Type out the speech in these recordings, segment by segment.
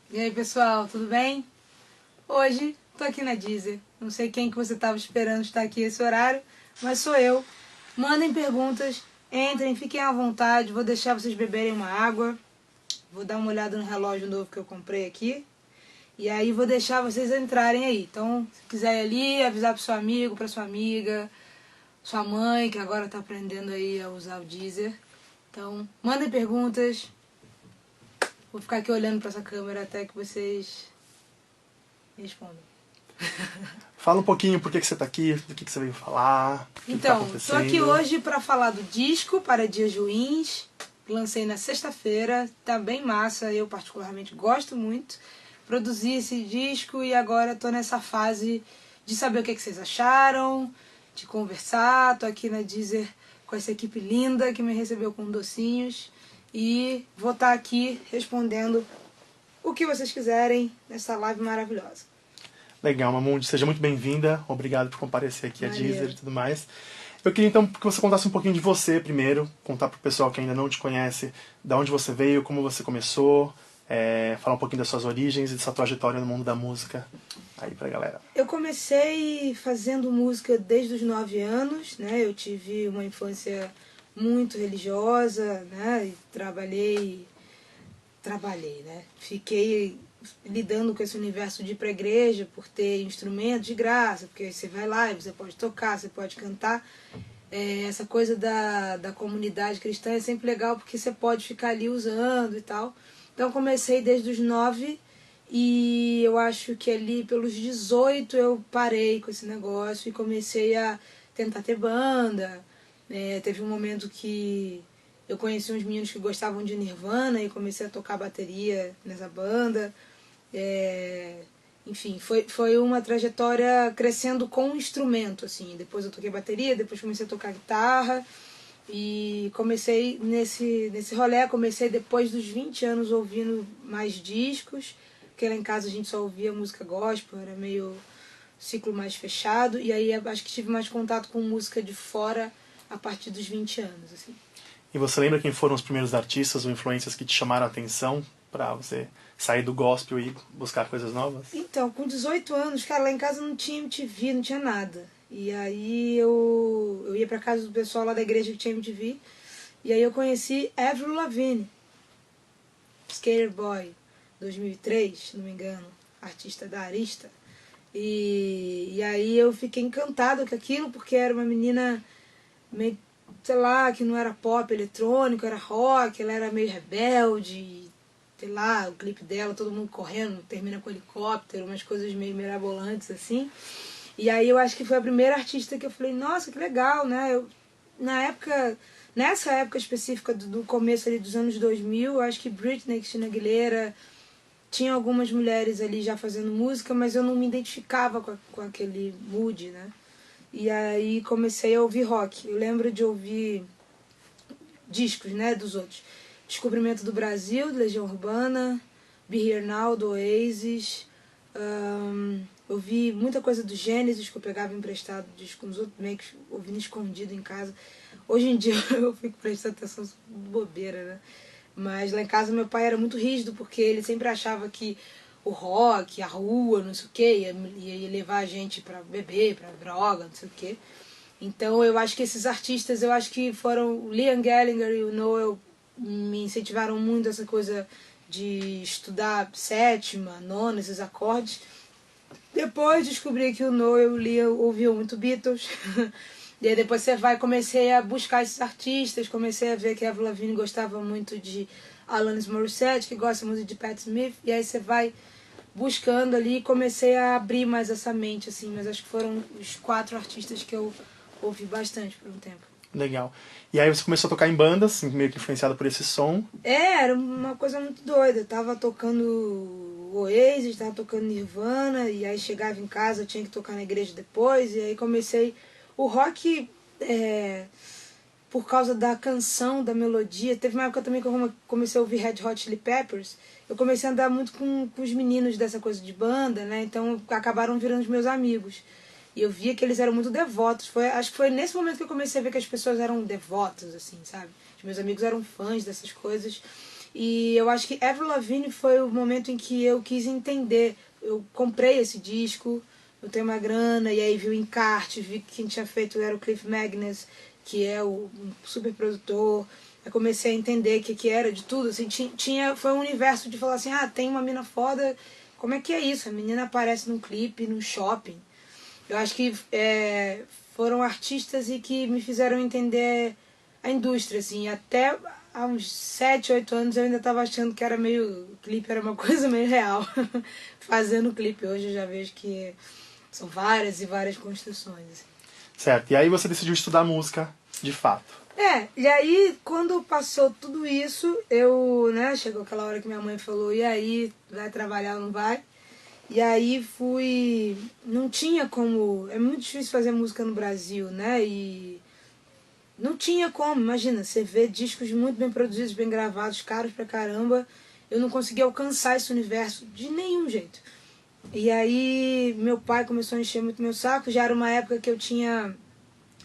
E aí, pessoal, tudo bem? Hoje tô aqui na Deezer. Não sei quem que você estava esperando estar aqui esse horário, mas sou eu. Mandem perguntas, entrem, fiquem à vontade. Vou deixar vocês beberem uma água. Vou dar uma olhada no relógio novo que eu comprei aqui. E aí vou deixar vocês entrarem aí. Então, se quiser ir ali, avisar pro seu amigo, pra sua amiga, sua mãe, que agora tá aprendendo aí a usar o Deezer. Então, mandem perguntas. Vou ficar aqui olhando pra essa câmera até que vocês respondam. Fala um pouquinho por que você tá aqui, do que você veio falar, o que tá Então, acontecendo. tô aqui hoje para falar do disco Para Dias Ruins. Lancei na sexta-feira, tá bem massa, eu particularmente gosto muito. Produzi esse disco e agora tô nessa fase de saber o que vocês acharam, de conversar. Tô aqui na Deezer com essa equipe linda que me recebeu com docinhos. E vou estar aqui respondendo o que vocês quiserem nessa live maravilhosa. Legal, Mamundi, seja muito bem-vinda. Obrigado por comparecer aqui a Maneiro. Deezer e tudo mais. Eu queria então que você contasse um pouquinho de você primeiro, contar pro pessoal que ainda não te conhece, de onde você veio, como você começou, falar um pouquinho das suas origens e dessa trajetória no mundo da música aí pra galera. Eu comecei fazendo música desde os 9 anos, né? Eu tive uma infância muito religiosa, né? E trabalhei, né? Fiquei lidando com esse universo de ir pra igreja por ter instrumentos de graça, porque você vai lá e você pode tocar, você pode cantar. Essa coisa da comunidade cristã é sempre legal porque você pode ficar ali usando e tal. Então comecei desde os 9 e eu acho que ali pelos 18 eu parei com esse negócio e comecei a tentar ter banda. Teve um momento que eu conheci uns meninos que gostavam de Nirvana e comecei a tocar bateria nessa banda. Enfim, foi uma trajetória crescendo com instrumento, assim. Depois eu toquei bateria, depois comecei a tocar guitarra. E comecei nesse rolê, comecei depois dos 20 anos ouvindo mais discos, porque lá em casa a gente só ouvia música gospel, era meio ciclo mais fechado. E aí acho que tive mais contato com música de fora a partir dos 20 anos, assim. E você lembra quem foram os primeiros artistas ou influências que te chamaram a atenção pra você sair do gospel e buscar coisas novas? Então, com 18 anos, cara, lá em casa não tinha MTV, não tinha nada. E aí eu ia pra casa do pessoal lá da igreja que tinha MTV. E aí eu conheci Avril Lavigne, Skater Boy, 2003, se não me engano, artista da Arista. E aí eu fiquei encantada com aquilo, porque era uma menina meio, sei lá, que não era pop eletrônico, era rock, ela era meio rebelde, sei lá, o clipe dela, todo mundo correndo, termina com helicóptero, umas coisas meio mirabolantes assim. E aí eu acho que foi a primeira artista que eu falei, nossa, que legal, né? Nessa época específica do começo ali dos anos 2000, eu acho que Britney, Christina Aguilera, tinha algumas mulheres ali já fazendo música, mas eu não me identificava com aquele mood, né? E aí comecei a ouvir rock. Eu lembro de ouvir discos, né, dos outros. Descobrimento do Brasil, do Legião Urbana, Be Here Now, do Oasis. Ouvi muita coisa do Gênesis, que eu pegava emprestado disco com os outros, meio que ouvindo escondido em casa. Hoje em dia eu fico prestando atenção bobeira, né? Mas lá em casa meu pai era muito rígido, porque ele sempre achava que o rock, a rua, não sei o quê, ia levar a gente pra beber, pra droga, não sei o quê. Então eu acho que esses artistas, eu acho que foram o Liam Gallagher e o Noel, me incentivaram muito essa coisa de estudar sétima, nona, esses acordes. Depois descobri que o Noel e o Liam ouviam muito Beatles. E aí depois comecei a buscar esses artistas, comecei a ver que a Avril Lavigne gostava muito de Alanis Morissette, que gosta muito de Pat Smith, e aí você vai buscando ali e comecei a abrir mais essa mente, assim, mas acho que foram os 4 artistas que eu ouvi bastante por um tempo. Legal. E aí você começou a tocar em bandas, meio que influenciada por esse som. Era uma coisa muito doida. Eu tava tocando Oasis, tava tocando Nirvana, e aí chegava em casa, eu tinha que tocar na igreja depois, e aí comecei... O rock, por causa da canção, da melodia... Teve uma época também que eu comecei a ouvir Red Hot Chili Peppers. Eu comecei a andar muito com os meninos dessa coisa de banda, né? Então acabaram virando os meus amigos. E eu via que eles eram muito devotos. Acho que foi nesse momento que eu comecei a ver que as pessoas eram devotas, assim, sabe? Os meus amigos eram fãs dessas coisas. E eu acho que Avril Lavigne foi o momento em que eu quis entender. Eu comprei esse disco, eu tenho uma grana, e aí vi o encarte, vi que quem tinha feito era o Cliff Magnus, que é um super produtor. Eu comecei a entender o que era de tudo. Assim, foi um universo de falar assim, tem uma mina foda, como é que é isso? A menina aparece num clipe, num shopping. Eu acho que foram artistas e que me fizeram entender a indústria, assim, até há uns 7, 8 anos eu ainda estava achando que era meio... O clipe era uma coisa meio real. Fazendo o clipe hoje eu já vejo que são várias e várias construções. Assim. Certo. E aí você decidiu estudar música, de fato. E aí quando passou tudo isso, chegou aquela hora que minha mãe falou, e aí, vai trabalhar ou não vai? E aí não tinha como... É muito difícil fazer música no Brasil, né? E não tinha como, imagina, você vê discos muito bem produzidos, bem gravados, caros pra caramba. Eu não conseguia alcançar esse universo de nenhum jeito. E aí meu pai começou a encher muito meu saco. Já era uma época que eu tinha,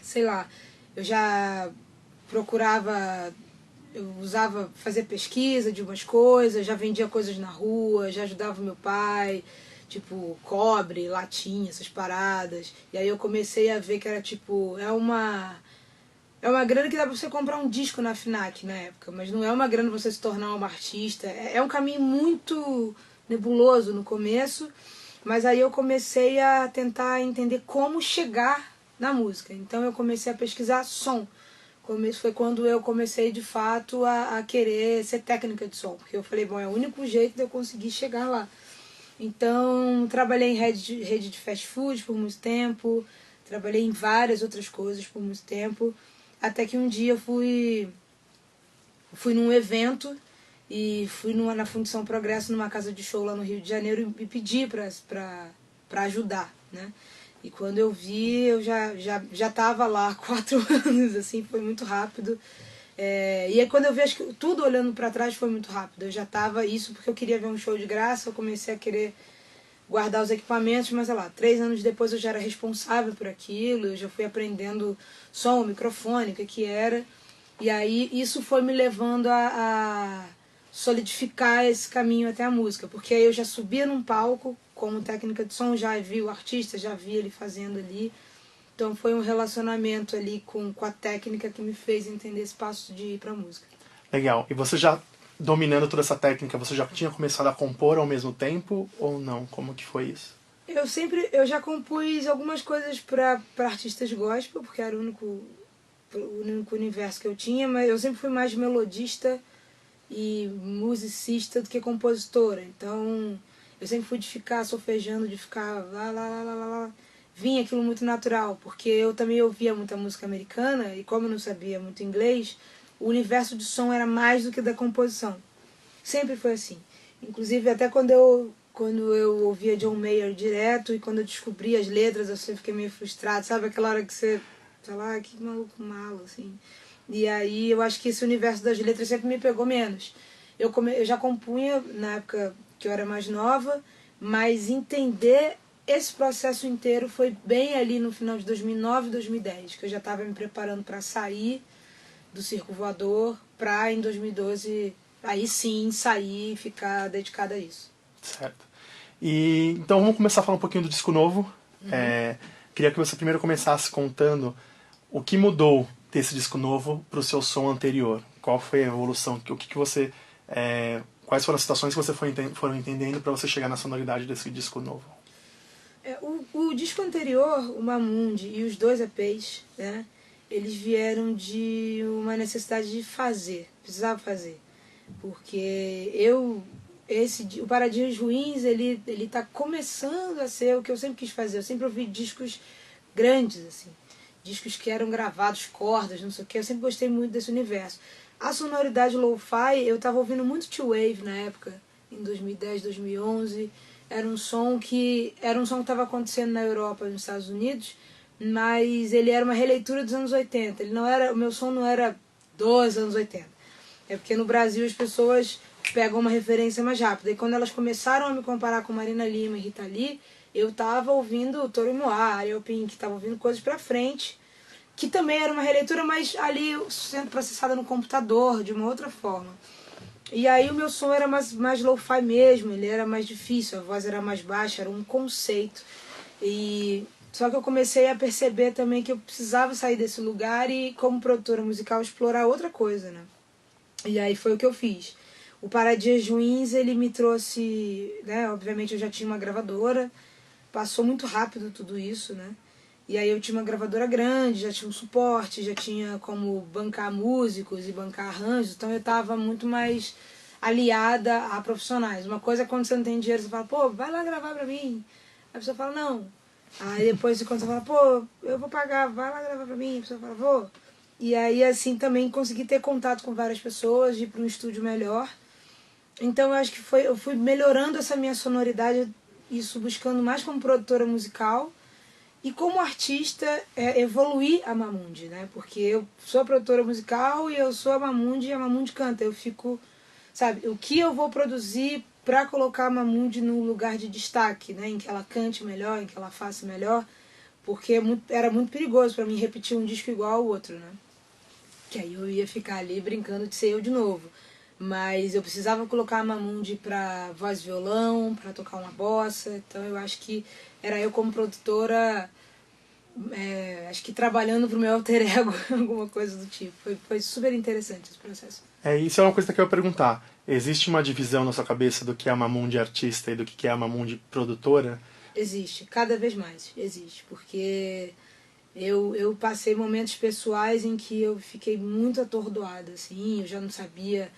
sei lá, eu já procurava... Eu fazer pesquisa de umas coisas, já vendia coisas na rua, já ajudava meu pai... Tipo, cobre, latinha, essas paradas. E aí eu comecei a ver que era tipo... É uma grana que dá pra você comprar um disco na FNAC na época. Mas não é uma grana pra você se tornar uma artista. É um caminho muito nebuloso no começo. Mas aí eu comecei a tentar entender como chegar na música. Então eu comecei a pesquisar som. Foi quando eu comecei de fato a querer ser técnica de som. Porque eu falei, bom, é o único jeito de eu conseguir chegar lá. Então, trabalhei em rede de fast food por muito tempo, trabalhei em várias outras coisas por muito tempo, até que um dia eu fui num evento e fui na Fundição Progresso, numa casa de show lá no Rio de Janeiro, e pedi para ajudar, né? E quando eu vi, eu já tava lá há 4 anos, assim, foi muito rápido. E aí quando eu vi, acho que tudo olhando para trás foi muito rápido. Eu já tava isso porque eu queria ver um show de graça, eu comecei a querer guardar os equipamentos, mas sei lá, 3 anos depois eu já era responsável por aquilo, eu já fui aprendendo som, microfone, o que era. E aí isso foi me levando a solidificar esse caminho até a música, porque aí eu já subia num palco como técnica de som, já vi o artista, já vi ele fazendo ali. Então foi um relacionamento ali com a técnica que me fez entender esse passo de ir pra música. Legal. E você já dominando toda essa técnica, você já tinha começado a compor ao mesmo tempo ou não? Como que foi isso? Eu já compus algumas coisas para artistas gospel, porque era o único universo que eu tinha, mas eu sempre fui mais melodista e musicista do que compositora. Então, eu sempre fui de ficar solfejando, de ficar lá. Vinha aquilo muito natural, porque eu também ouvia muita música americana e como eu não sabia muito inglês, o universo de som era mais do que da composição. Sempre foi assim. Inclusive, até quando eu ouvia John Mayer direto e quando eu descobri as letras, eu sempre fiquei meio frustrado. Sabe aquela hora que você fala, que maluco malo, assim. E aí eu acho que esse universo das letras sempre me pegou menos. Eu já compunha na época que eu era mais nova, mas entender esse processo inteiro foi bem ali no final de 2009, 2010, que eu já estava me preparando para sair do circo voador, para em 2012 aí sim sair e ficar dedicada a isso. Certo. E então vamos começar a falar um pouquinho do disco novo. Queria que você primeiro começasse contando o que mudou desse disco novo para o seu som anterior. Qual foi a evolução? O que você, quais foram as situações que você foram entendendo para você chegar na sonoridade desse disco novo? O disco anterior, o Mamundi, e os 2 EPs, né, eles vieram de uma necessidade de fazer, precisava fazer. Porque o Paradinhos Ruins, ele tá começando a ser o que eu sempre quis fazer. Eu sempre ouvi discos grandes, assim, discos que eram gravados, cordas, não sei o que. Eu sempre gostei muito desse universo. A sonoridade lo-fi, eu tava ouvindo muito T-Wave na época, em 2010, 2011. Era um som que estava acontecendo na Europa e nos Estados Unidos, mas ele era uma releitura dos anos 80. O meu som não era dos anos 80. É porque no Brasil as pessoas pegam uma referência mais rápida. E quando elas começaram a me comparar com Marina Lima e Rita Lee, eu tava ouvindo Toro Moá, Ariel Pink, tava ouvindo coisas pra frente, que também era uma releitura, mas ali sendo processada no computador, de uma outra forma. E aí o meu som era mais lo-fi mesmo, ele era mais difícil, a voz era mais baixa, era um conceito. Só que eu comecei a perceber também que eu precisava sair desse lugar e, como produtora musical, explorar outra coisa, né? E aí foi o que eu fiz. O Paradias Ruins, ele me trouxe, né? Obviamente eu já tinha uma gravadora, passou muito rápido tudo isso, né? E aí eu tinha uma gravadora grande, já tinha um suporte, já tinha como bancar músicos e bancar arranjos, então eu estava muito mais aliada a profissionais. Uma coisa é quando você não tem dinheiro, você fala, pô, vai lá gravar pra mim. Aí a pessoa fala, não. Aí depois quando você fala, pô, eu vou pagar, vai lá gravar pra mim. A pessoa fala, vou. E aí assim também consegui ter contato com várias pessoas, ir para um estúdio melhor. Então eu acho que eu fui melhorando essa minha sonoridade, isso buscando mais como produtora musical. E como artista, evoluir a Mamundi, né? Porque eu sou produtora musical e eu sou a Mamundi e a Mamundi canta. Eu fico, sabe, o que eu vou produzir para colocar a Mamundi num lugar de destaque, né? Em que ela cante melhor, em que ela faça melhor. Porque era muito perigoso para mim repetir um disco igual ao outro, né? Que aí eu ia ficar ali brincando de ser eu de novo. Mas eu precisava colocar a Mamundi pra voz e violão, pra tocar uma bossa. Então eu acho que era eu como produtora, acho que trabalhando pro meu alter ego, alguma coisa do tipo. Foi super interessante esse processo. Isso é uma coisa que eu ia perguntar. Existe uma divisão na sua cabeça do que é a Mamundi artista e do que é a Mamundi produtora? Existe, cada vez mais existe. Porque eu passei momentos pessoais em que eu fiquei muito atordoada, assim. Eu já não sabia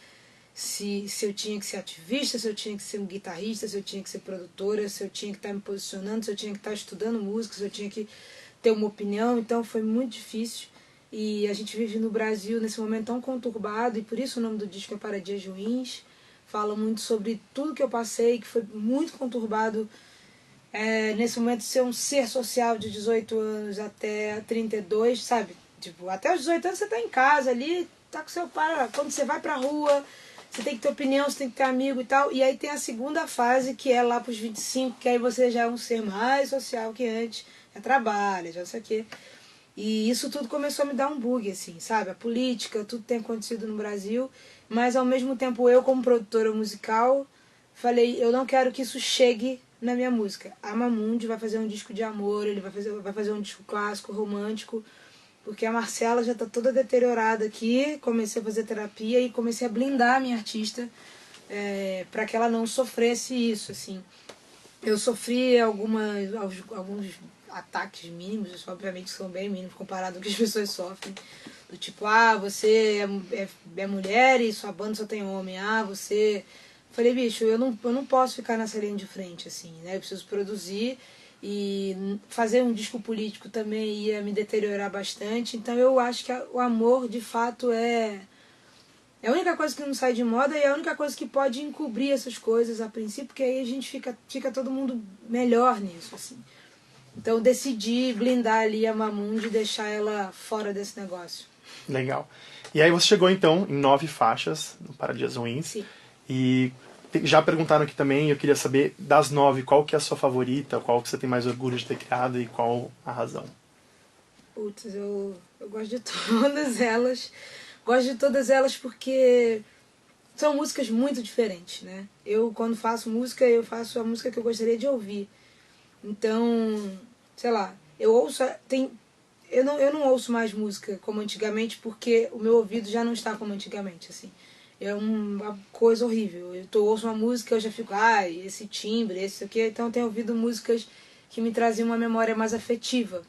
se eu tinha que ser ativista, se eu tinha que ser um guitarrista, se eu tinha que ser produtora, se eu tinha que estar me posicionando, se eu tinha que estar estudando música, se eu tinha que ter uma opinião. Então foi muito difícil. E a gente vive no Brasil nesse momento tão conturbado, e por isso o nome do disco é Paradias Ruins. Fala muito sobre tudo que eu passei, que foi muito conturbado. Nesse momento, ser um ser social de 18 anos até 32, sabe? Tipo, até os 18 anos você tá em casa ali, tá com seu pai. Quando você vai pra rua, você tem que ter opinião, você tem que ter amigo e tal. E aí tem a segunda fase, que é lá pros 25, que aí você já é um ser mais social que antes, já trabalha, já não sei o quê. E isso tudo começou a me dar um bug, assim, sabe? A política, tudo tem acontecido no Brasil, mas ao mesmo tempo eu, como produtora musical, falei, eu não quero que isso chegue na minha música. A Mamundi vai fazer um disco de amor, ele vai fazer um disco clássico, romântico, porque a Marcela já tá toda deteriorada aqui, comecei a fazer terapia e comecei a blindar a minha artista para que ela não sofresse isso, assim. Eu sofri alguns ataques mínimos, obviamente são bem mínimos comparado ao que as pessoas sofrem. Do tipo, você é mulher e sua banda só tem homem. Você... Falei, bicho, eu não posso ficar nessa linha de frente, assim, né? Eu preciso produzir e fazer um disco político também ia me deteriorar bastante. Então eu acho que o amor, de fato, é a única coisa que não sai de moda e é a única coisa que pode encobrir essas coisas a princípio, porque aí a gente fica todo mundo melhor nisso, assim. Então eu decidi blindar ali a Mamundi e deixar ela fora desse negócio. Legal. E aí você chegou então em 9 faixas no Paradias Ruins. Sim. E já perguntaram aqui também, eu queria saber das 9, qual que é a sua favorita, qual que você tem mais orgulho de ter criado e qual a razão? Putz, eu gosto de todas elas. Gosto de todas elas porque são músicas muito diferentes, né? Eu, quando faço música, eu faço a música que eu gostaria de ouvir. Então, sei lá, eu não ouço mais música como antigamente porque o meu ouvido já não está como antigamente, assim. É uma coisa horrível. Ouço uma música, eu já fico, esse timbre, esse aqui. Então eu tenho ouvido músicas que me traziam uma memória mais afetiva.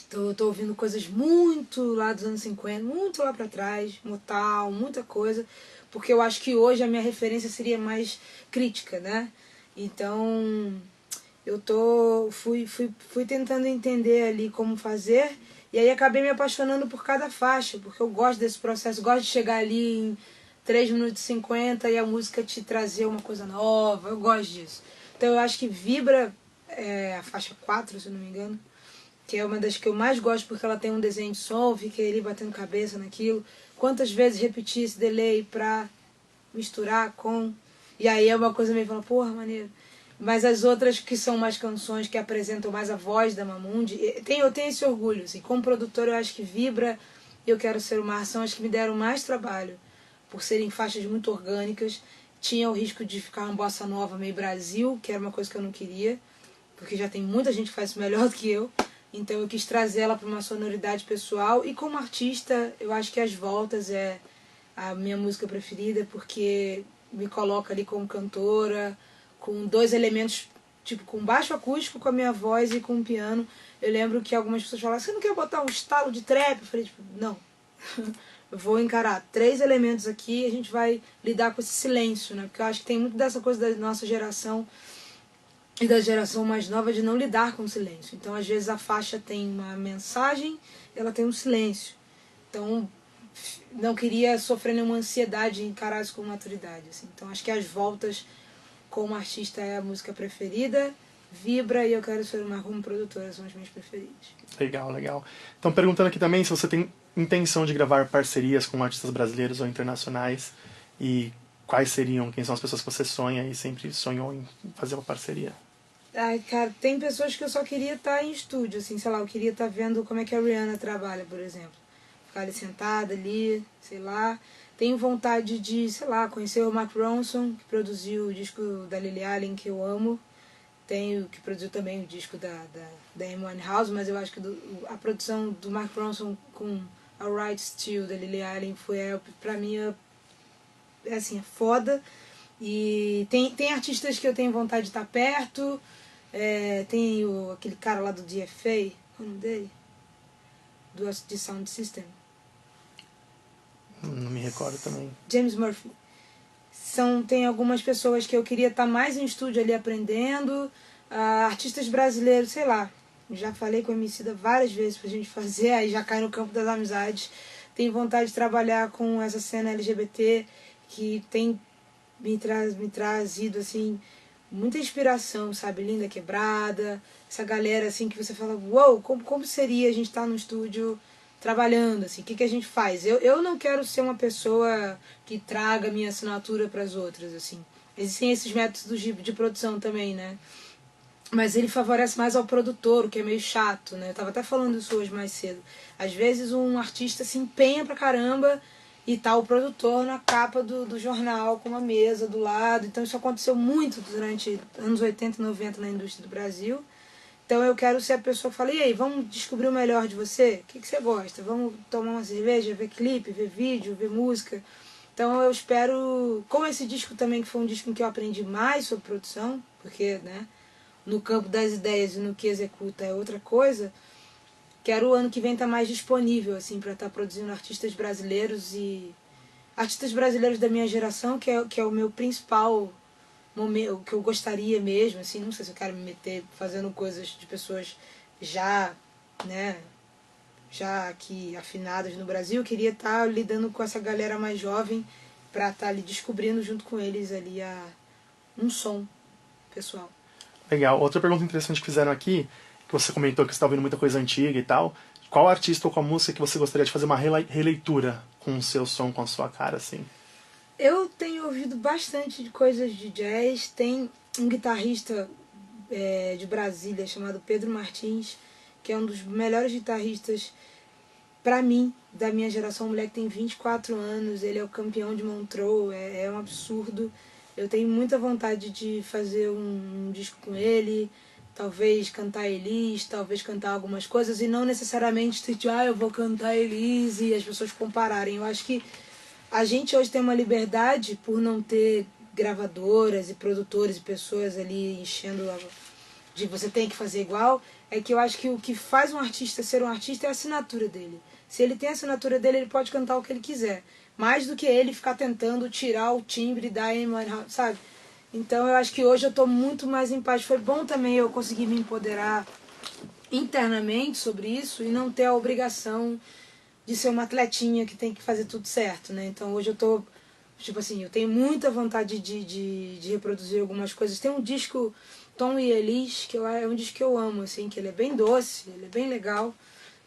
Então eu tô ouvindo coisas muito lá dos anos 50, muito lá pra trás, Motown, muita coisa, porque eu acho que hoje a minha referência seria mais crítica, né? Então fui tentando entender ali como fazer, e aí acabei me apaixonando por cada faixa, porque eu gosto desse processo, gosto de chegar ali em 3 minutos e 50 e a música te trazer uma coisa nova, eu gosto disso. Então eu acho que Vibra, a faixa 4, se eu não me engano, que é uma das que eu mais gosto porque ela tem um desenho de som, fiquei ali batendo cabeça naquilo. Quantas vezes repeti esse delay pra misturar com... E aí é uma coisa meio falando, porra, maneiro. Mas as outras que são mais canções, que apresentam mais a voz da Mamundi, eu tenho esse orgulho, assim. Como produtora, eu acho que Vibra e Eu Quero Ser o Mar são as que me deram mais trabalho. por serem faixas muito orgânicas. Tinha o risco de ficar uma bossa nova meio Brasil, que era uma coisa que eu não queria, porque já tem muita gente que faz isso melhor do que eu. Então eu quis trazer ela para uma sonoridade pessoal. E como artista, eu acho que As Voltas é a minha música preferida, porque me coloca ali como cantora, com 2 elementos, tipo, com baixo acústico, com a minha voz e com o piano. Eu lembro que algumas pessoas falavam, você não quer botar um estalo de trap? Eu falei, tipo, não. Eu vou encarar 3 elementos aqui e a gente vai lidar com esse silêncio, né? Porque eu acho que tem muito dessa coisa da nossa geração e da geração mais nova de não lidar com o silêncio. Então, às vezes, a faixa tem uma mensagem, ela tem um silêncio. Então, não queria sofrer nenhuma ansiedade e encarar isso com maturidade. Assim. Então, acho que As Voltas, como artista, é a música preferida. Vibra e Eu Quero Ser Uma como produtora são as minhas preferidas. Legal, legal. Então, perguntando aqui também se você tem intenção de gravar parcerias com artistas brasileiros ou internacionais e quais seriam, quem são as pessoas que você sonha e sempre sonhou em fazer uma parceria. Ai, cara, tem pessoas que eu só queria estar em estúdio, assim, sei lá, eu queria estar vendo como é que a Rihanna trabalha, por exemplo. Ficar ali sentada ali, sei lá. Tenho vontade de, sei lá, conhecer o Mark Ronson, que produziu o disco da Lily Allen, que eu amo. Tenho, que produziu também o disco da Amy Winehouse, mas eu acho que a produção do Mark Ronson com a Right Still, da Lily Allen, foi, pra mim, assim, é foda. E tem artistas que eu tenho vontade de estar perto. Tem aquele cara lá do DFA, qual é o nome dele? De Sound System. Não me recordo também. James Murphy. Tem algumas pessoas que eu queria estar mais em estúdio ali aprendendo. Artistas brasileiros, sei lá. Já falei com a Emicida várias vezes pra gente fazer, aí já cai no campo das amizades. Tenho vontade de trabalhar com essa cena LGBT que tem me trazido, assim, muita inspiração, sabe? Linda Quebrada, essa galera, assim, que você fala, uou, como seria a gente estar no estúdio trabalhando, assim, o que a gente faz? Eu não quero ser uma pessoa que traga minha assinatura para as outras, assim. Existem esses métodos de produção também, né? Mas ele favorece mais ao produtor, o que é meio chato, né? Eu tava até falando isso hoje mais cedo. Às vezes um artista se empenha pra caramba e tá o produtor na capa do jornal com uma mesa do lado. Então isso aconteceu muito durante anos 80 e 90 na indústria do Brasil. Então eu quero ser a pessoa que fala, e aí, vamos descobrir o melhor de você? O que você gosta? Vamos tomar uma cerveja, ver clipe, ver vídeo, ver música? Então eu espero, com esse disco também, que foi um disco em que eu aprendi mais sobre produção, porque, né, no campo das ideias e no que executa é outra coisa, quero o ano que vem estar mais disponível, assim, para estar produzindo artistas brasileiros e artistas brasileiros da minha geração, que é o meu principal momento, o que eu gostaria mesmo, assim, não sei se eu quero me meter fazendo coisas de pessoas já, né, já aqui afinadas no Brasil. Eu queria estar lidando com essa galera mais jovem para estar ali descobrindo junto com eles ali um som pessoal. Legal. Outra pergunta interessante que fizeram aqui, que você comentou que você está ouvindo muita coisa antiga e tal. Qual artista ou qual música que você gostaria de fazer uma releitura com o seu som, com a sua cara, assim? Eu tenho ouvido bastante de coisas de jazz. Tem um guitarrista de Brasília chamado Pedro Martins, que é um dos melhores guitarristas pra mim, da minha geração. O moleque tem 24 anos, ele é o campeão de Montreux, é um absurdo. Eu tenho muita vontade de fazer um disco com ele, talvez cantar Elis, talvez cantar algumas coisas, e não necessariamente eu vou cantar Elis e as pessoas compararem. Eu acho que a gente hoje tem uma liberdade por não ter gravadoras e produtores e pessoas ali enchendo de você tem que fazer igual, é que eu acho que o que faz um artista ser um artista é a assinatura dele. Se ele tem a assinatura dele, ele pode cantar o que ele quiser. Mais do que ele ficar tentando tirar o timbre da Amy Winehouse, sabe? Então eu acho que hoje eu tô muito mais em paz. Foi bom também eu conseguir me empoderar internamente sobre isso e não ter a obrigação de ser uma atletinha que tem que fazer tudo certo, né? Então hoje eu tô, tipo assim, eu tenho muita vontade de reproduzir algumas coisas. Tem um disco, Tom e Elis, que é um disco que eu amo, assim, que ele é bem doce, ele é bem legal.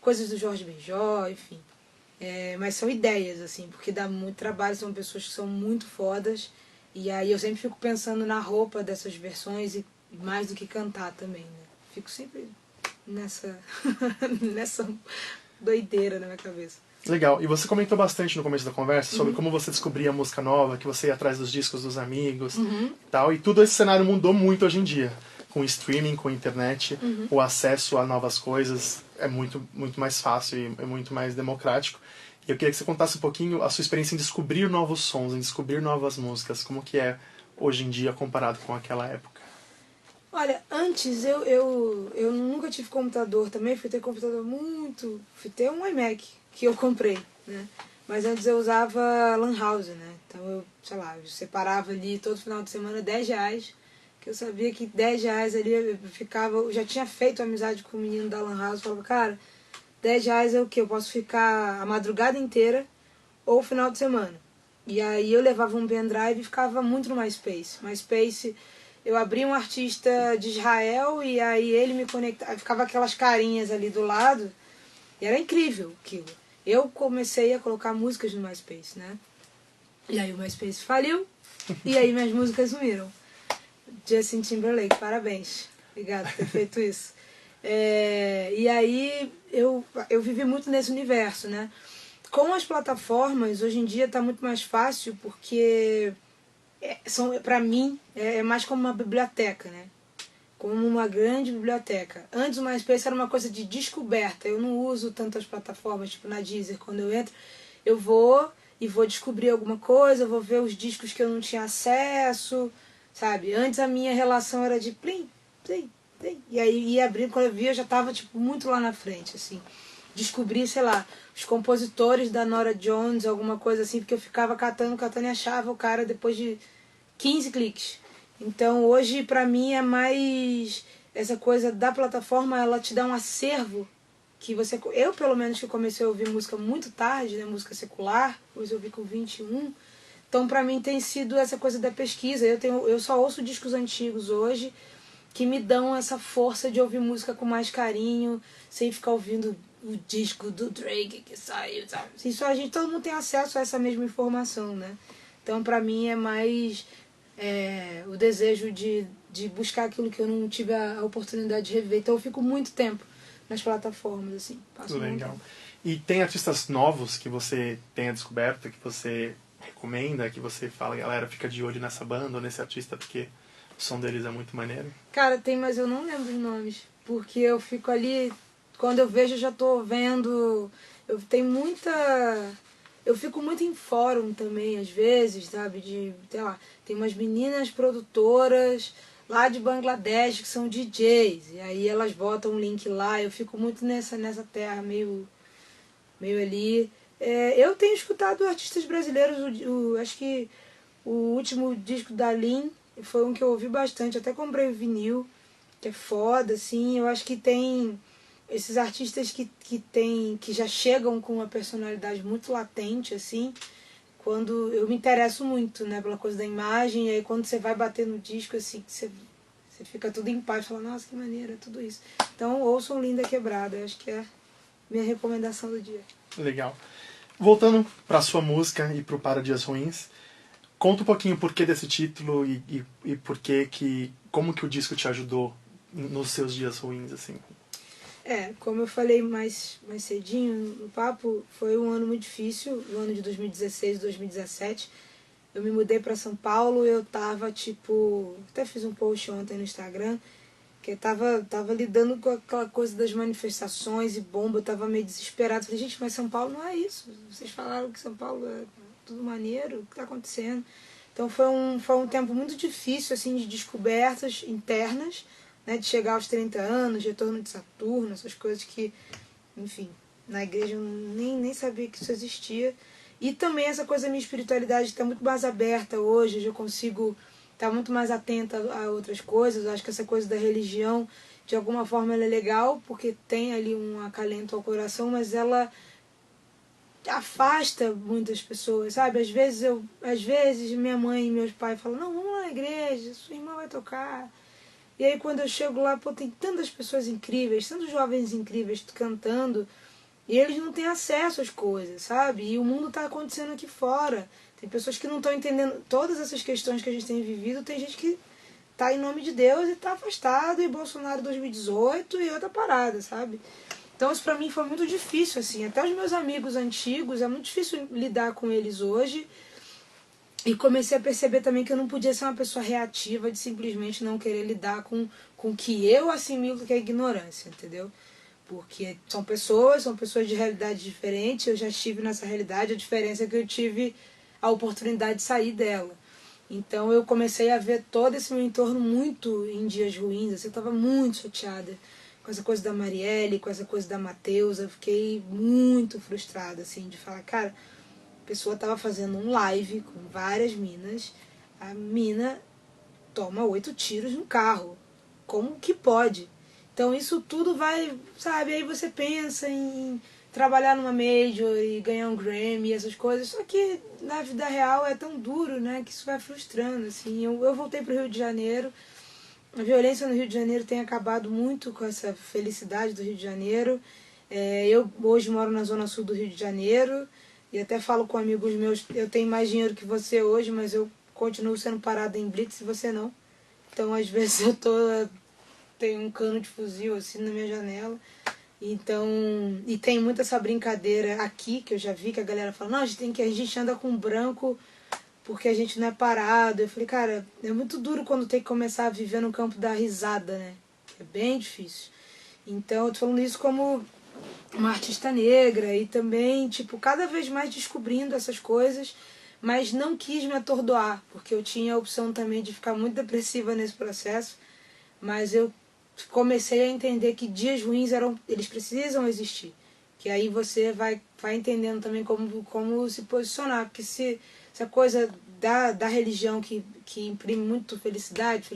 Coisas do Jorge Benjor, enfim. Mas são ideias, assim, porque dá muito trabalho, são pessoas que são muito fodas. E aí eu sempre fico pensando na roupa dessas versões e mais do que cantar também, né? Fico sempre nessa doideira na minha cabeça. Legal. E você comentou bastante no começo da conversa sobre como você descobria música nova, que você ia atrás dos discos dos amigos e tal. E tudo esse cenário mudou muito hoje em dia. Com o streaming, com a internet, o acesso a novas coisas é muito, muito mais fácil e é muito mais democrático. E eu queria que você contasse um pouquinho a sua experiência em descobrir novos sons, em descobrir novas músicas. Como que é hoje em dia comparado com aquela época? Olha, antes eu nunca tive computador também, fui ter computador fui ter um iMac que eu comprei, né? Mas antes eu usava Lan House, né? Então eu, sei lá, eu separava ali todo final de semana R$10, que eu sabia que R$10 ali eu ficava, eu já tinha feito amizade com o menino da Lan House, eu falava, cara, R$10 é o que? Eu posso ficar a madrugada inteira ou o final de semana. E aí eu levava um pendrive e ficava muito no MySpace. MySpace, eu abria um artista de Israel e aí ele me conectava, ficava aquelas carinhas ali do lado. E era incrível aquilo. Eu comecei a colocar músicas no MySpace, né? E aí o MySpace faliu e aí minhas músicas sumiram. Justin Timberlake, parabéns. Obrigada por ter feito isso. E aí eu vivi muito nesse universo, né? Com as plataformas, hoje em dia está muito mais fácil porque para mim é mais como uma biblioteca, né? Como uma grande biblioteca. Antes o MySpace era uma coisa de descoberta. Eu não uso tantas plataformas, tipo na Deezer. Quando eu entro, eu vou descobrir alguma coisa, eu vou ver os discos que eu não tinha acesso, sabe? Antes a minha relação era de plim, plim, plim. E aí ia abrindo, quando eu via, eu já estava tipo, muito lá na frente, assim. Descobri, sei lá, os compositores da Nora Jones, alguma coisa assim, porque eu ficava catando e achava o cara depois de 15 cliques. Então hoje pra mim é mais essa coisa da plataforma, ela te dá um acervo que você... Eu pelo menos que comecei a ouvir música muito tarde, né, música secular, comecei a ouvir com 21. Então pra mim tem sido essa coisa da pesquisa. Eu só ouço discos antigos hoje que me dão essa força de ouvir música com mais carinho, sem ficar ouvindo o disco do Drake que saiu, sabe? Isso a gente, todo mundo tem acesso a essa mesma informação, né? Então pra mim é mais o desejo de buscar aquilo que eu não tive a oportunidade de rever. Então eu fico muito tempo nas plataformas, assim. Passo Legal. muito tempo. E tem artistas novos que você tenha descoberto, que você recomenda, que você fala, galera, fica de olho nessa banda ou nesse artista, porque o som deles é muito maneiro? Cara, tem, mas eu não lembro os nomes. Porque eu fico ali, quando eu vejo, eu já tô vendo. Eu fico muito em fórum também, às vezes, sabe? Sei lá, tem umas meninas produtoras lá de Bangladesh que são DJs. E aí elas botam um link lá. Eu fico muito nessa terra, meio ali. Eu tenho escutado artistas brasileiros. Acho que o último disco da Lin foi um que eu ouvi bastante. Até comprei o vinil, que é foda, assim. Eu acho que tem esses artistas que já chegam com uma personalidade muito latente, assim. Quando eu me interesso muito, né, pela coisa da imagem, e aí quando você vai bater no disco, assim, você fica tudo em paz, fala, nossa, que maneira, tudo isso. Então, ouçam Linda Quebrada, eu acho que é a minha recomendação do dia. Legal. Voltando para sua música e para o Para Dias Ruins, conta um pouquinho o porquê desse título e como que o disco te ajudou nos seus dias ruins, assim. Como eu falei mais cedinho no papo, foi um ano muito difícil, o ano de 2016 e 2017. Eu me mudei para São Paulo, eu tava tipo, até fiz um post ontem no Instagram, que eu tava lidando com aquela coisa das manifestações e bomba, eu tava meio desesperado. Falei, gente, mas São Paulo não é isso. Vocês falaram que São Paulo é tudo maneiro, o que tá acontecendo? Então foi um tempo muito difícil, assim, de descobertas internas, né, de chegar aos 30 anos, retorno de Saturno, essas coisas que, enfim, na igreja eu nem sabia que isso existia. E também essa coisa da minha espiritualidade está muito mais aberta hoje eu consigo estar muito mais atenta a outras coisas. Eu acho que essa coisa da religião, de alguma forma, ela é legal, porque tem ali um acalento ao coração, mas ela afasta muitas pessoas, sabe? Às vezes minha mãe e meus pais falam, não, vamos lá na igreja, sua irmã vai tocar. E aí quando eu chego lá, tem tantas pessoas incríveis, tantos jovens incríveis cantando, e eles não têm acesso às coisas, sabe? E o mundo está acontecendo aqui fora. Tem pessoas que não estão entendendo todas essas questões que a gente tem vivido, tem gente que está em nome de Deus e está afastado, e Bolsonaro 2018 e outra parada, sabe? Então isso pra mim foi muito difícil, assim. Até os meus amigos antigos, é muito difícil lidar com eles hoje. E comecei a perceber também que eu não podia ser uma pessoa reativa de simplesmente não querer lidar com o que eu assimilo que é ignorância, entendeu? Porque são pessoas de realidades diferentes, eu já estive nessa realidade, a diferença é que eu tive a oportunidade de sair dela. Então eu comecei a ver todo esse meu entorno muito em dias ruins, assim, eu estava muito chateada com essa coisa da Marielle, com essa coisa da Matheus, eu fiquei muito frustrada, assim, de falar, cara, a pessoa estava fazendo um live com várias minas, a mina toma 8 tiros no carro, como que pode? Então isso tudo vai, sabe, aí você pensa em trabalhar numa major e ganhar um Grammy e essas coisas, só que na vida real é tão duro, né, que isso vai frustrando, assim. Eu voltei para o Rio de Janeiro, a violência no Rio de Janeiro tem acabado muito com essa felicidade do Rio de Janeiro. Eu hoje moro na zona sul do Rio de Janeiro e até falo com amigos meus, eu tenho mais dinheiro que você hoje, mas eu continuo sendo parada em blitz e você não. Então às vezes tenho um cano de fuzil assim na minha janela. Então, e tem muito essa brincadeira aqui, que eu já vi que a galera fala, não, a gente anda com branco porque a gente não é parado. Eu falei, cara, é muito duro quando tem que começar a viver no campo da risada, né? É bem difícil. Então, eu tô falando isso como uma artista negra e também, tipo, cada vez mais descobrindo essas coisas, mas não quis me atordoar, porque eu tinha a opção também de ficar muito depressiva nesse processo, mas eu comecei a entender que dias ruins eles precisam existir, que aí você vai entendendo também como se posicionar, porque se essa coisa da religião que imprime muito felicidade,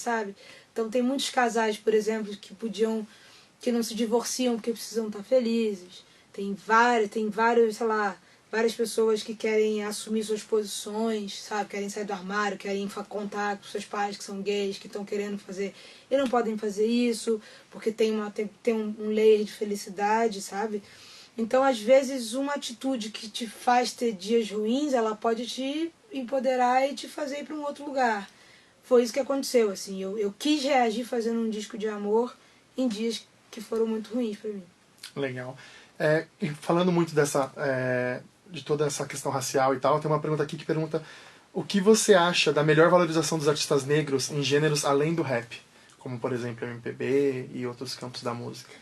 sabe? Então tem muitos casais, por exemplo, que não se divorciam porque precisam estar felizes. Tem vários, sei lá, várias pessoas que querem assumir suas posições, sabe? Querem sair do armário, querem contar com seus pais que são gays, que estão querendo fazer e não podem fazer isso, porque tem um layer de felicidade, sabe? Então, às vezes, uma atitude que te faz ter dias ruins, ela pode te empoderar e te fazer ir para um outro lugar. Foi isso que aconteceu, assim. Eu quis reagir fazendo um disco de amor em dias que foram muito ruins para mim. Legal. E falando muito de toda essa questão racial e tal, tem uma pergunta aqui que pergunta o que você acha da melhor valorização dos artistas negros em gêneros além do rap, como por exemplo o MPB e outros campos da música?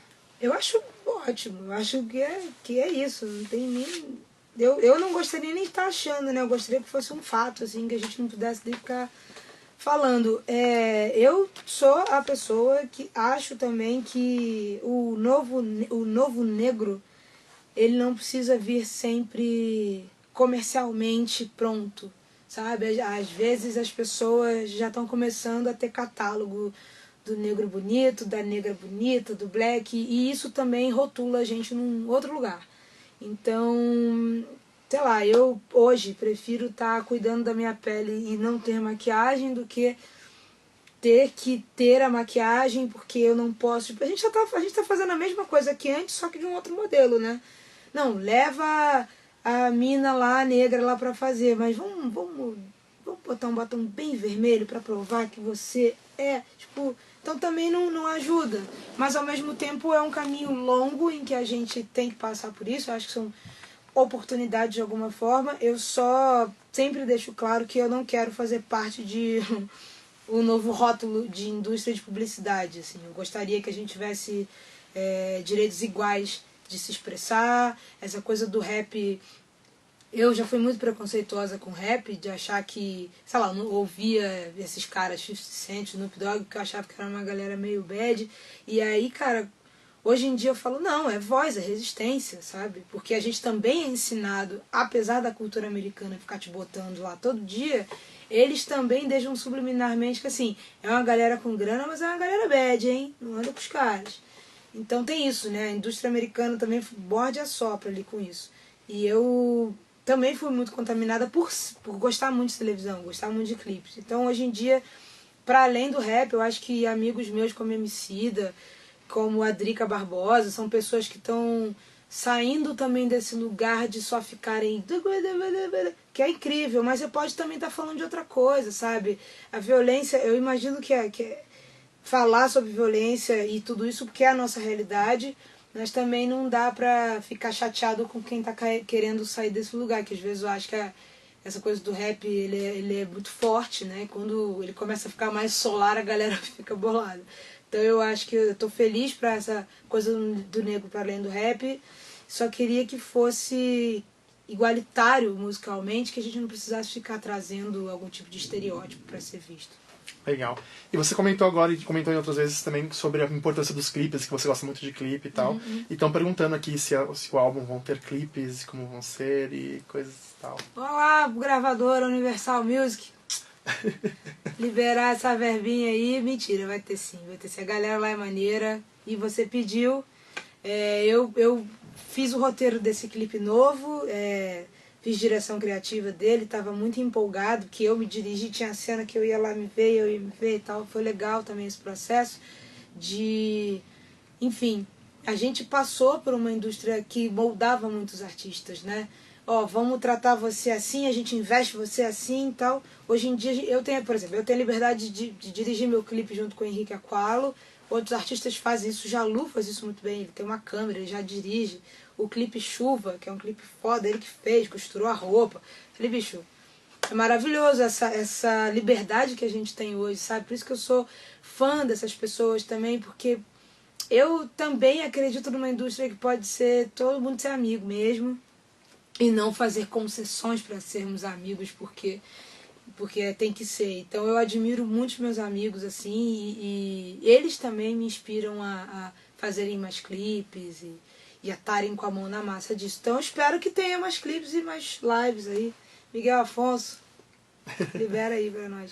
Eu acho ótimo, eu acho que é isso, não tem nem... Eu não gostaria nem de estar achando, né? Eu gostaria que fosse um fato, assim, que a gente não pudesse nem ficar falando. Eu sou a pessoa que acho também que o novo negro, ele não precisa vir sempre comercialmente pronto, sabe? Às vezes as pessoas já estão começando a ter catálogo do negro bonito, da negra bonita, do black, e isso também rotula a gente num outro lugar. Então, sei lá, eu hoje prefiro estar cuidando da minha pele e não ter maquiagem do que ter que ter a maquiagem porque eu não posso. Tipo, a gente tá fazendo a mesma coisa que antes, só que de um outro modelo, né? Não, leva a mina lá, negra, lá pra fazer, mas vamos botar um batom bem vermelho pra provar que você é, tipo... Então também não ajuda. Mas ao mesmo tempo é um caminho longo em que a gente tem que passar por isso. Eu acho que são oportunidades de alguma forma. Eu só sempre deixo claro que eu não quero fazer parte de um novo rótulo de indústria de publicidade. Assim. Eu gostaria que a gente tivesse direitos iguais de se expressar. Essa coisa do rap... Eu já fui muito preconceituosa com rap, de achar que, sei lá, não ouvia esses caras 50 Cent, Snoop Dogg, porque eu achava que era uma galera meio bad. E aí, cara, hoje em dia eu falo, não, é voz, é resistência, sabe? Porque a gente também é ensinado, apesar da cultura americana ficar te botando lá todo dia, eles também deixam subliminarmente que, assim, é uma galera com grana, mas é uma galera bad, hein? Não anda com os caras. Então tem isso, né? A indústria americana também morde a sopra ali com isso. E eu... também fui muito contaminada por gostar muito de televisão, gostar muito de clipes. Então, hoje em dia, para além do rap, eu acho que amigos meus como Emicida, como a Drica Barbosa, são pessoas que estão saindo também desse lugar de só ficarem... que é incrível, mas você pode também estar falando de outra coisa, sabe? A violência, eu imagino que falar sobre violência e tudo isso, porque é a nossa realidade, mas também não dá pra ficar chateado com quem tá querendo sair desse lugar, que às vezes eu acho que essa coisa do rap, ele é muito forte, né? Quando ele começa a ficar mais solar, a galera fica bolada. Então eu acho que eu tô feliz pra essa coisa do negro para além do rap, só queria que fosse igualitário musicalmente, que a gente não precisasse ficar trazendo algum tipo de estereótipo para ser visto. Legal. E você comentou agora e comentou em outras vezes também sobre a importância dos clipes, que você gosta muito de clipe e tal. E estão perguntando aqui se o álbum vão ter clipes, como vão ser e coisas e tal. Olá, gravadora Universal Music. Liberar essa verbinha aí. Mentira, vai ter sim. Vai ter sim. A galera lá é maneira. E você pediu. Eu fiz o roteiro desse clipe novo. Fiz direção criativa dele, estava muito empolgado, que eu me dirigi, tinha a cena que eu ia lá me ver, eu ia me ver e tal. Foi legal também esse processo de... Enfim, a gente passou por uma indústria que moldava muitos artistas, né? Vamos tratar você assim, a gente investe você assim e tal. Hoje em dia, eu tenho, por exemplo, eu tenho a liberdade de dirigir meu clipe junto com o Henrique Aqualo. Outros artistas fazem isso, Jalu faz isso muito bem, ele tem uma câmera, ele já dirige. O clipe Chuva, que é um clipe foda, ele que fez, costurou a roupa. Falei, bicho, é maravilhoso essa liberdade que a gente tem hoje, sabe? Por isso que eu sou fã dessas pessoas também, porque eu também acredito numa indústria que pode ser todo mundo ser amigo mesmo e não fazer concessões para sermos amigos, porque tem que ser. Então eu admiro muitos meus amigos assim e eles também me inspiram a fazerem mais clipes e a estarem com a mão na massa disso. Então eu espero que tenha mais clipes e mais lives aí. Miguel Afonso, libera aí pra nós.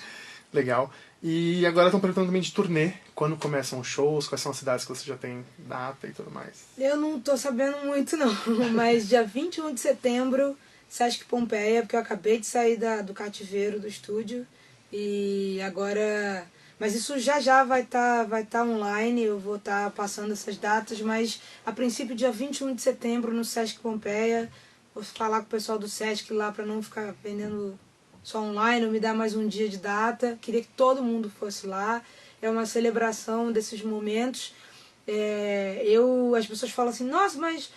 Legal. E agora estão perguntando também de turnê. Quando começam os shows, quais são as cidades que você já tem data e tudo mais? Eu não tô sabendo muito não, mas dia 21 de setembro, Sesc Pompeia, porque eu acabei de sair do cativeiro do estúdio. E agora... Mas isso já vai tá online, eu vou estar passando essas datas, mas a princípio dia 21 de setembro no Sesc Pompeia. Vou falar com o pessoal do Sesc lá para não ficar vendendo só online, me dar mais um dia de data. Queria que todo mundo fosse lá. É uma celebração desses momentos. As pessoas falam assim, nossa, mas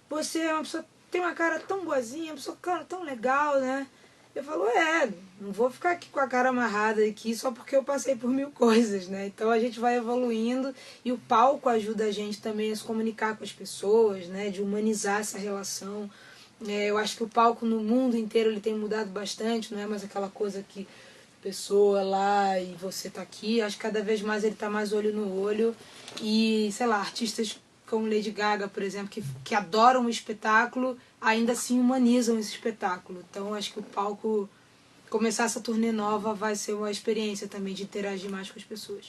você é uma pessoa tem uma cara tão boazinha, uma pessoa tão legal, né? Eu falo, não vou ficar aqui com a cara amarrada aqui só porque eu passei por 1000 coisas, né? Então a gente vai evoluindo e o palco ajuda a gente também a se comunicar com as pessoas, né? De humanizar essa relação. Eu acho que o palco no mundo inteiro ele tem mudado bastante, não é mais aquela coisa que pessoa lá e você tá aqui. Acho que cada vez mais ele tá mais olho no olho e, sei lá, artistas como Lady Gaga, por exemplo, que adoram o espetáculo, ainda assim humanizam esse espetáculo. Então acho que o palco, começar essa turnê nova vai ser uma experiência também de interagir mais com as pessoas.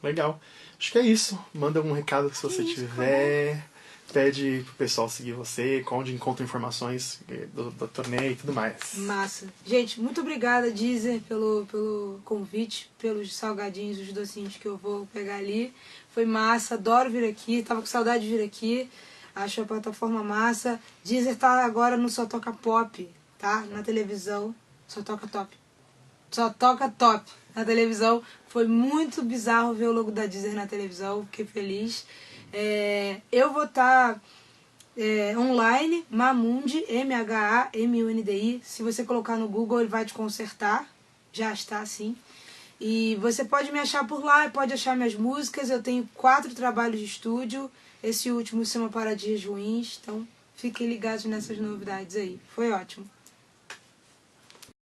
Legal. Acho que é isso. Manda um recado se você tiver. Pede pro pessoal seguir você, onde encontra informações do torneio e tudo mais. Massa. Gente, muito obrigada, Deezer, pelo convite, pelos salgadinhos, os docinhos que eu vou pegar ali. Foi massa, adoro vir aqui, tava com saudade de vir aqui. Acho a plataforma massa. Deezer tá agora no Só Toca Pop, tá? Na televisão. Só toca top. Só toca top na televisão. Foi muito bizarro ver o logo da Deezer na televisão, fiquei feliz. Eu vou estar online, Mamundi, MHAMUNDI. Se você colocar no Google, ele vai te consertar. Já está assim. E você pode me achar por lá, pode achar minhas músicas. Eu tenho 4 trabalhos de estúdio. Esse último chama Para Dias Ruins. Então, fiquem ligados nessas novidades aí. Foi ótimo.